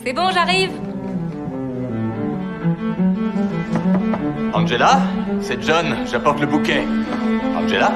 C'est bon, j'arrive. Angela? C'est John, j'apporte le bouquet. Angela?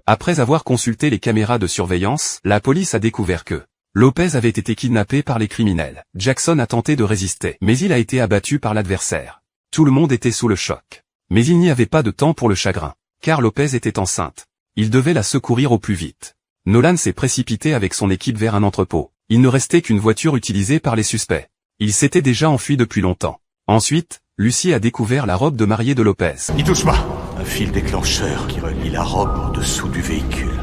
Après avoir consulté les caméras de surveillance, la police a découvert que Lopez avait été kidnappé par les criminels. Jackson a tenté de résister, mais il a été abattu par l'adversaire. Tout le monde était sous le choc. Mais il n'y avait pas de temps pour le chagrin, car Lopez était enceinte. Il devait la secourir au plus vite. Nolan s'est précipité avec son équipe vers un entrepôt. Il ne restait qu'une voiture utilisée par les suspects. Il s'était déjà enfui depuis longtemps. Ensuite, Lucy a découvert la robe de mariée de Lopez. N'y touche pas! Un fil déclencheur qui relie la robe en dessous du véhicule.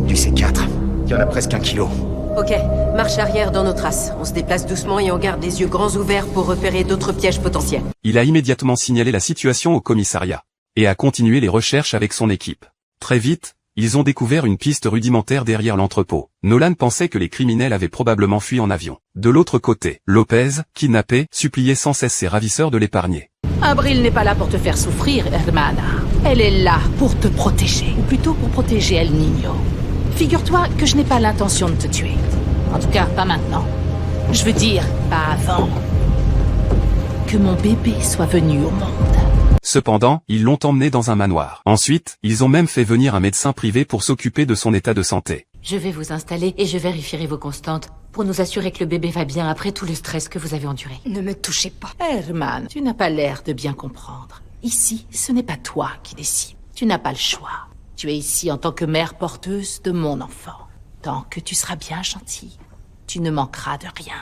Du C4. Il y en a presque 1 kilo. Ok, marche arrière dans nos traces. On se déplace doucement et on garde les yeux grands ouverts pour repérer d'autres pièges potentiels. Il a immédiatement signalé la situation au commissariat et a continué les recherches avec son équipe. Très vite, ils ont découvert une piste rudimentaire derrière l'entrepôt. Nolan pensait que les criminels avaient probablement fui en avion. De l'autre côté, Lopez, kidnappé, suppliait sans cesse ses ravisseurs de l'épargner. Abril n'est pas là pour te faire souffrir, hermana. Elle est là pour te protéger, ou plutôt pour protéger El Niño. Figure-toi que je n'ai pas l'intention de te tuer. En tout cas, pas maintenant. Je veux dire, pas avant que mon bébé soit venu au monde. Cependant, ils l'ont emmené dans un manoir. Ensuite, ils ont même fait venir un médecin privé pour s'occuper de son état de santé. Je vais vous installer et je vérifierai vos constantes pour nous assurer que le bébé va bien après tout le stress que vous avez enduré. Ne me touchez pas. Herman, tu n'as pas l'air de bien comprendre. Ici, ce n'est pas toi qui décides. Tu n'as pas le choix. Tu es ici en tant que mère porteuse de mon enfant. Tant que tu seras bien gentil, tu ne manqueras de rien.